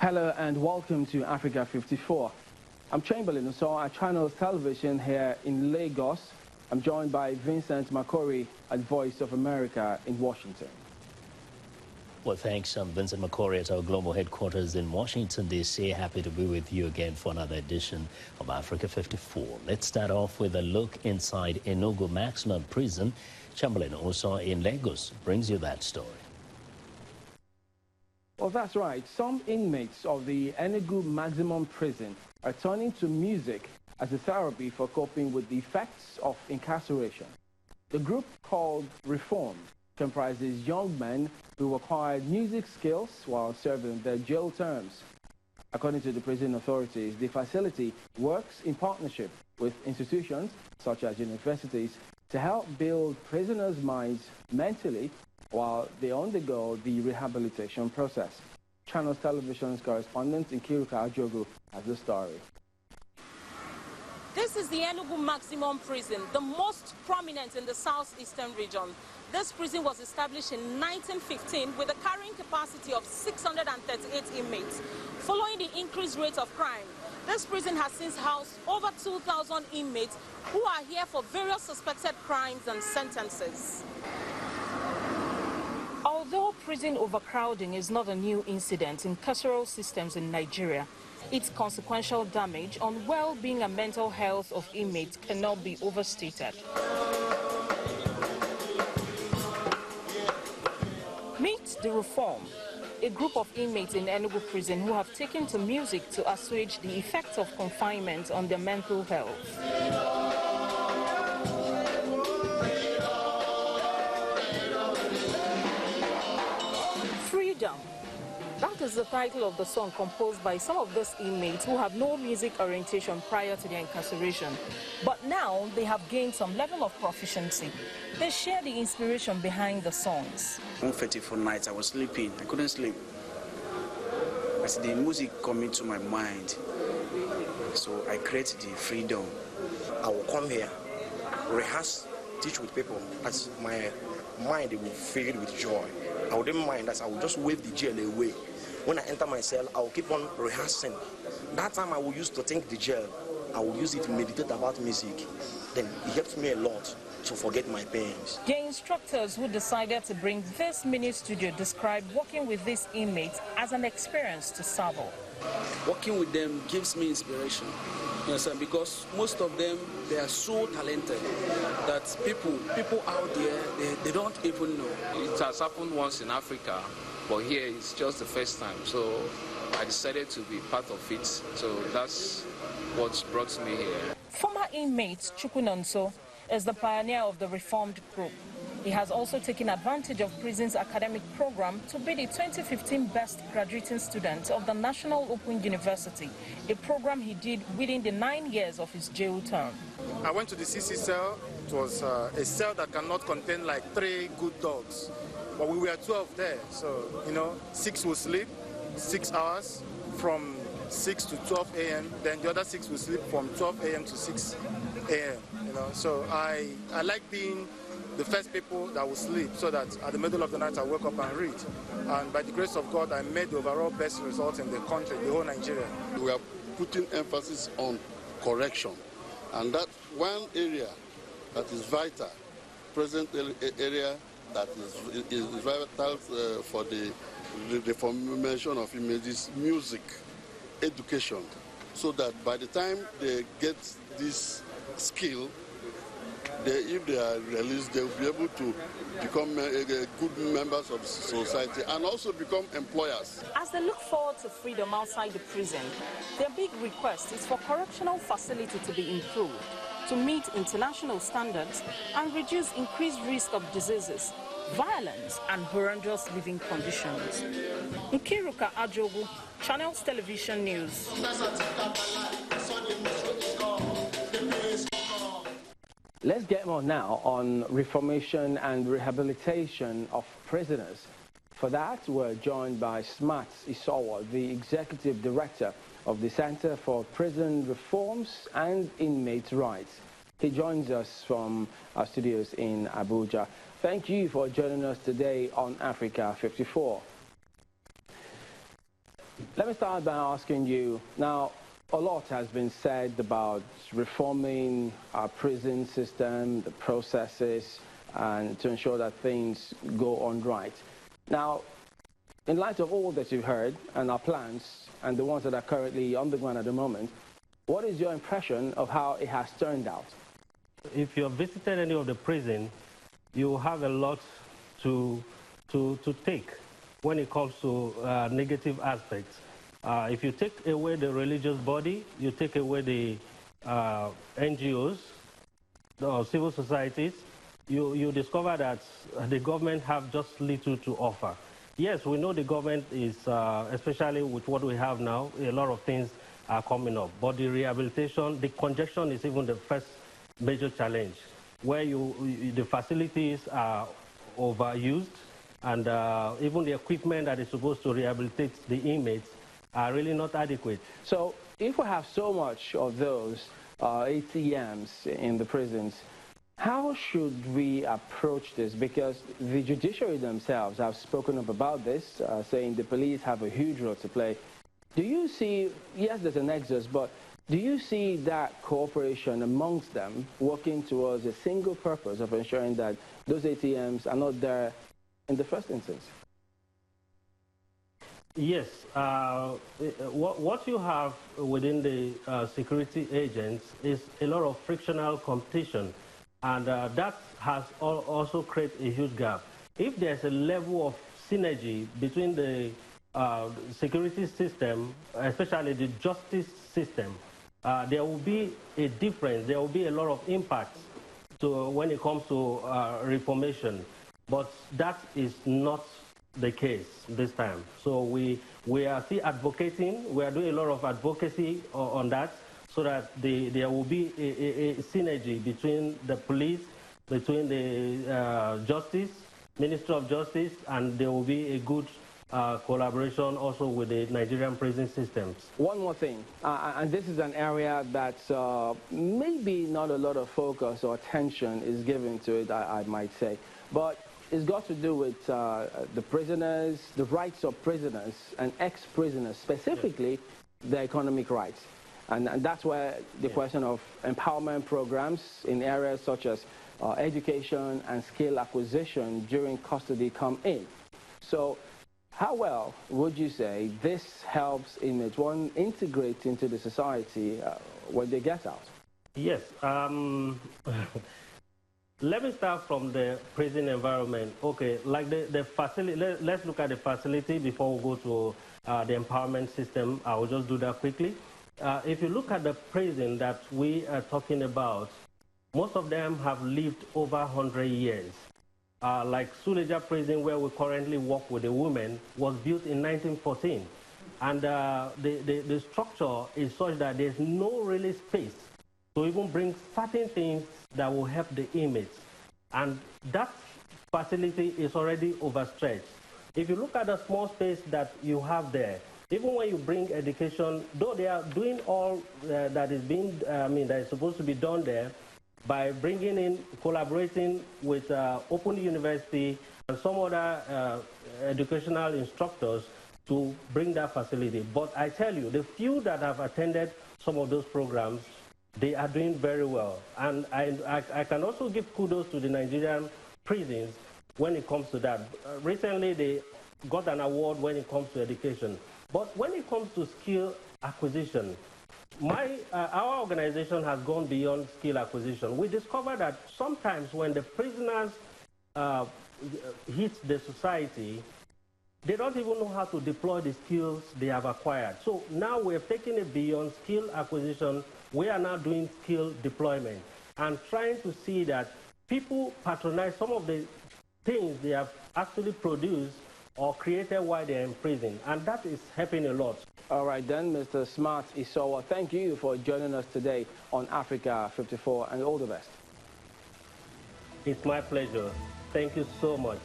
Hello and welcome to Africa 54. I'm Chamberlain, so at Channels Television here in Lagos. I'm joined by Vincent Makori at Voice of America in Washington. Well, thanks. I'm Vincent Makori at our global headquarters in Washington, D.C. Happy to be with you again for another edition of Africa 54. Let's start off with a look inside Enugu Maximum Prison. Chamberlain, also in Lagos, brings you that story. Well, that's right. Some inmates of the Enugu Maximum Prison are turning to music as a therapy for coping with the effects of incarceration. The group, called Reformation, comprises young men who acquired music skills while serving their jail terms. According to the prison authorities, the facility works in partnership with institutions such as universities to help build prisoners' minds mentally while they undergo the rehabilitation process. Channels Television's correspondent Nkiruka Ajogu has the story. This is the Enugu Maximum Prison, the most prominent in the southeastern region. This prison was established in 1915 with a carrying capacity of 638 inmates. Following the increased rate of crime, this prison has since housed over 2,000 inmates who are here for various suspected crimes and sentences. Although prison overcrowding is not a new incident in carceral systems in Nigeria, its consequential damage on well-being and mental health of inmates cannot be overstated. Meet the Reform, a group of inmates in Enugu prison who have taken to music to assuage the effects of confinement on their mental health. Freedom. That is the title of the song composed by some of these inmates who have no music orientation prior to their incarceration. But now they have gained some level of proficiency. They share the inspiration behind the songs. One fateful night, I was sleeping. I couldn't sleep. As the music coming to my mind, so I created the Freedom. I will come here, rehearse, teach with people. As my mind will fill with joy. I wouldn't mind that. I will just wave the jail away. When I enter my cell, I will keep on rehearsing. That time I will use to think the jail. I will use it to meditate about music. Then it helps me a lot to forget my pains. The instructors who decided to bring this mini studio described working with these inmates as an experience to savour. Working with them gives me inspiration. Yes, because most of them, they are so talented that people out there, they don't even know. It has happened once in Africa, but here it's just the first time. So I decided to be part of it. So that's what brought me here. Former inmate Chukwunonso is the pioneer of the reformed group. He has also taken advantage of prison's academic program to be the 2015 best graduating student of the National Open University, a program he did within the 9 years of his jail term. I went to the CC cell. It was a cell that cannot contain like 3 good dogs, but we were 12 there. So, 6 will sleep 6 hours from 6 to 12 a.m. Then the other 6 will sleep from 12 a.m. to 6 a.m. So I like being the first people that will sleep, so that at the middle of the night I wake up and read. And by the grace of God, I made the overall best result in the country, the whole Nigeria. We are putting emphasis on correction, and that one area that is vital, present area that is vital for the reformation of images, music, education, so that by the time they get this skill, if they are released, they will be able to become good members of society and also become employers. As they look forward to freedom outside the prison, their big request is for correctional facility to be improved, to meet international standards and reduce increased risk of diseases, violence and horrendous living conditions. Nkiruka Ajogu, Channels Television News. Let's get more now on reformation and rehabilitation of prisoners. For that, we're joined by Smart Isawa, the Executive Director of the Center for Prison Reforms and Inmate Rights. He joins us from our studios in Abuja. Thank you for joining us today on Africa 54. Let me start by asking you, now, a lot has been said about reforming our prison system, the processes, and to ensure that things go on right. Now, in light of all that you've heard and our plans and the ones that are currently on the ground at the moment, what is your impression of how it has turned out? If you have visited any of the prison, you have a lot to take when it comes to negative aspects. If you take away the religious body, you take away the NGOs, or civil societies, you discover that the government have just little to offer. Yes, we know the government is, especially with what we have now, a lot of things are coming up. But the rehabilitation, the congestion is even the first major challenge, where the facilities are overused, and even the equipment that is supposed to rehabilitate the inmates are really not adequate. So if we have so much of those ATMs in the prisons, how should we approach this? Because the judiciary themselves have spoken up about this, saying the police have a huge role to play. Do you see, yes, there's an exodus, but do you see that cooperation amongst them working towards a single purpose of ensuring that those ATMs are not there in the first instance? Yes. What you have within the security agents is a lot of frictional competition, and that has also created a huge gap. If there's a level of synergy between the security system, especially the justice system, there will be a difference. There will be a lot of impacts when it comes to reformation. But that is not the case this time. So we are still advocating. We are doing a lot of advocacy on that, so that there will be a synergy between the police, between the justice, Ministry of Justice, and there will be a good collaboration also with the Nigerian prison systems. One more thing, and this is an area that maybe not a lot of focus or attention is given to it, I might say, but it's got to do with the prisoners, the rights of prisoners and ex-prisoners, specifically their economic rights. And that's where the question of empowerment programs in areas such as education and skill acquisition during custody come in. So how well would you say this helps inmates, one, integrate into the society when they get out? Yes. Let me start from the prison environment. Okay, like the facility, let's look at the facility before we go to the empowerment system. I will just do that quickly. If you look at the prison that we are talking about, most of them have lived over 100 years. Like Suleja prison, where we currently work with the women, was built in 1914. And the structure is such that there's no really space to even bring certain things that will help the inmates. And that facility is already overstretched. If you look at the small space that you have there, even when you bring education, though they are doing all that is being, that is supposed to be done there, by bringing in, collaborating with Open University and some other educational instructors to bring that facility. But I tell you, the few that have attended some of those programs, they are doing very well. And I can also give kudos to the Nigerian prisons when it comes to that. Recently, they got an award when it comes to education. But when it comes to skill acquisition, our organization has gone beyond skill acquisition. We discovered that sometimes when the prisoners hit the society, they don't even know how to deploy the skills they have acquired. So now we're taking it beyond skill acquisition. We are now doing skill deployment and trying to see that people patronize some of the things they have actually produced or created while they're in prison, and that is helping a lot. All right then, Mr. Smart Isowa, thank you for joining us today on Africa 54, and all the best. It's my pleasure. Thank you so much.